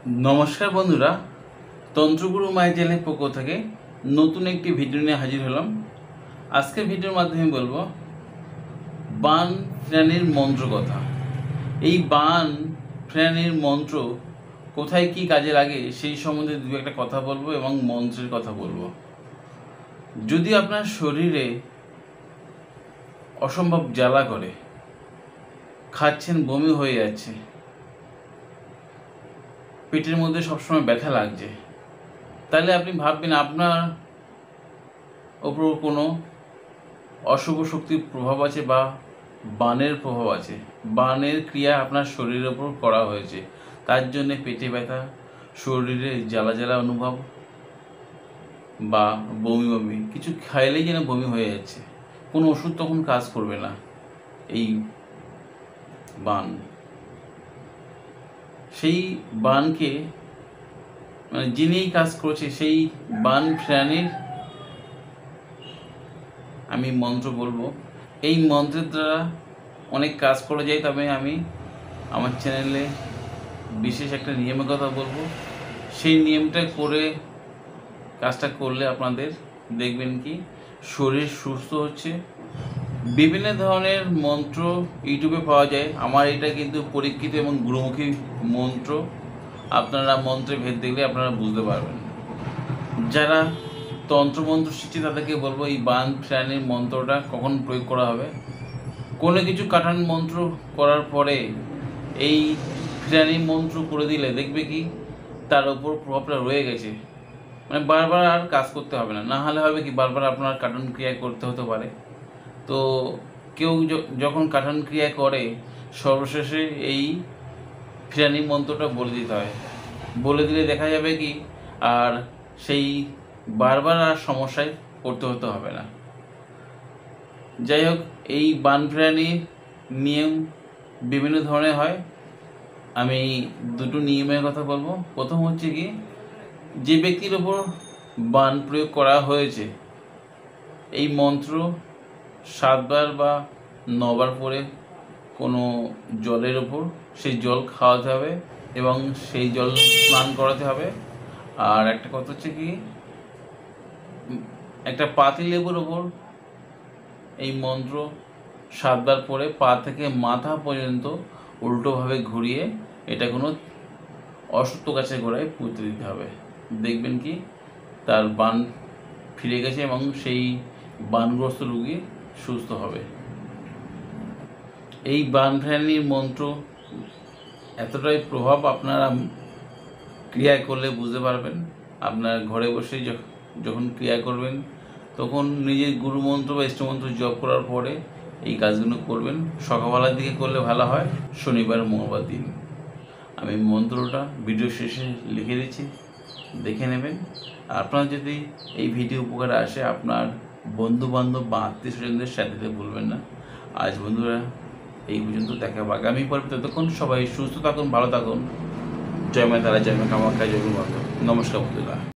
नमस्कार बंधुरा तंत्रगुरु my channel पक्ष থেকে নতুন একটি ভিডিও নিয়ে হাজির হলাম। আজকের ভিডিওর মাধ্যমে বলবো বান প্রাণীর মন্ত্র কথা। এই বান প্রাণীর মন্ত্র কোথায় কি কাজে লাগে সেই সম্বন্ধে দু একটা কথা বলবো এবং মন্ত্রের কথা বলবো। যদি আপনার শরীরে অসম্ভব জ্বালা করে, খাচ্ছেন বমি হয়ে যাচ্ছে, পেটের মধ্যে সবসময় ব্যথা লাগছে, তাহলে আপনি ভাববেন আপনার ওপর কোনো অশুভ শক্তির প্রভাব আছে বা বানের প্রভাব আছে। বানের ক্রিয়া আপনার শরীরের ওপর করা হয়েছে, তার জন্যে পেটে ব্যথা, শরীরে জ্বালা জ্বালা অনুভব বা বমি বমি, কিছু খাইলেই যেন বমি হয়ে যাচ্ছে। কোনো ওষুধ তখন কাজ করবে না। এই বান, সেই বানকে মানে যিনি কাজ করছে সেই বান প্রাণীর আমি মন্ত্র বলবো। এই মন্ত্রের দ্বারা অনেক কাজ করা যায়, তবে আমি আমার চ্যানেলে বিশেষ একটা নিয়মের কথা বলবো। সেই নিয়মটা করে কাজটা করলে আপনাদের দেখবেন কি শরীর সুস্থ হচ্ছে। বিভিন্ন ধরনের মন্ত্র ইউটিউবে পাওয়া যায়, আমার এটা কিন্তু পরীক্ষিত এবং গুরুমুখী মন্ত্র। আপনারা মন্ত্রের ভেদ দেখলে আপনারা বুঝতে পারবেন। যারা তন্ত্রমন্ত্র শিখছে তাদেরকে বলবো এই বান প্রাণীর মন্ত্রটা কখন প্রয়োগ করা হবে। কোনো কিছু কাটান মন্ত্র করার পরে এই প্রাণী মন্ত্র করে দিলে দেখবে কি তার ওপর প্রভাবটা রয়ে গেছে, মানে বারবার আর কাজ করতে হবে না। না হলে হবে কি বারবার আপনার কাটান ক্রিয়া করতে হতে পারে। তো কেউ যখন কাটান ক্রিয়া করে সর্বশেষে এই প্রাণী মন্ত্রটা বলে দিতে হয়। বলে দিলে দেখা যাবে কি আর সেই বারবার আর সমস্যায় পড়তে হতে হবে না। যাই হোক, এই বান প্রাণীর নিয়ম বিভিন্ন ধরনের হয়। আমি দুটো নিয়মের কথা বলবো। প্রথম হচ্ছে কি, যে ব্যক্তির ওপর বান প্রয়োগ করা হয়েছে এই মন্ত্র 7 বার বা 9 বার পরে কোনো জলের ওপর সেই জল খাওয়াতে হবে এবং সেই জল স্নান করাতে হবে। আর একটা কথা হচ্ছে কি, একটা পাতিলেবুর ওপর এই মন্ত্র 7 বার পরে পা থেকে মাথা পর্যন্ত উল্টোভাবে ঘুরিয়ে এটা কোনো অসুস্থ গাছের গোড়ায় পুঁতে দিতে হবে। দেখবেন কি তার বান ফিরে গেছে এবং সেই বানগ্রস্ত রোগী সুস্থ হবে। এই বান প্রাণীর মন্ত্র এতটাই প্রভাব আপনারা ক্রিয়া করলে বুঝতে পারবেন। আপনার ঘরে বসে যখন ক্রিয়া করবেন তখন নিজের গুরু মন্ত্র বা ইষ্টমন্ত্র জপ করার পরে এই কাজগুলো করবেন। সকালবেলার দিকে করলে ভালো হয়, শনিবার মঙ্গলবার দিন। আমি মন্ত্রটা ভিডিও শেষে লিখে দিচ্ছি, দেখে নেবেন। আপনার যদি এই ভিডিও উপকারে আসে আপনার বন্ধু বান্ধব বা আত্মীয় স্বজনদের সাথে দিতে ভুলবেন না। আজ বন্ধুরা এই পর্যন্ত, দেখা হবে আগামী পর্বে। ততক্ষণ সবাই সুস্থ থাকুন, ভালো থাকুন। জয় মা তারা, জয় মা কামাখ্যা, জয় মা। নমস্কার বন্ধুরা।